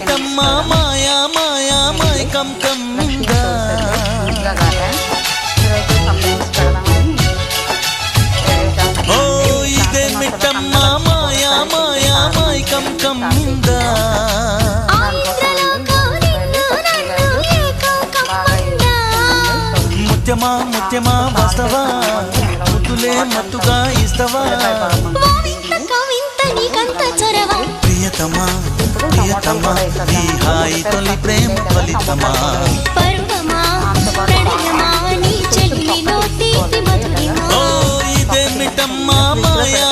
ఇదేమిటమ్మా మాయా మాయా మైకం కమ్గా ఓ ఇదేమిటమ్మా మాయా మాయా మైకం కమ్గా ముత్యమా ముత్యమా వస్తవా ముద్దులే మత్తుగా ఇస్తవా ప్రియతమా ప్రియతమా ఈ హాయి తొలి ప్రేమ ఫలితమా ఓ ఇదేమిటమ్మా మాయా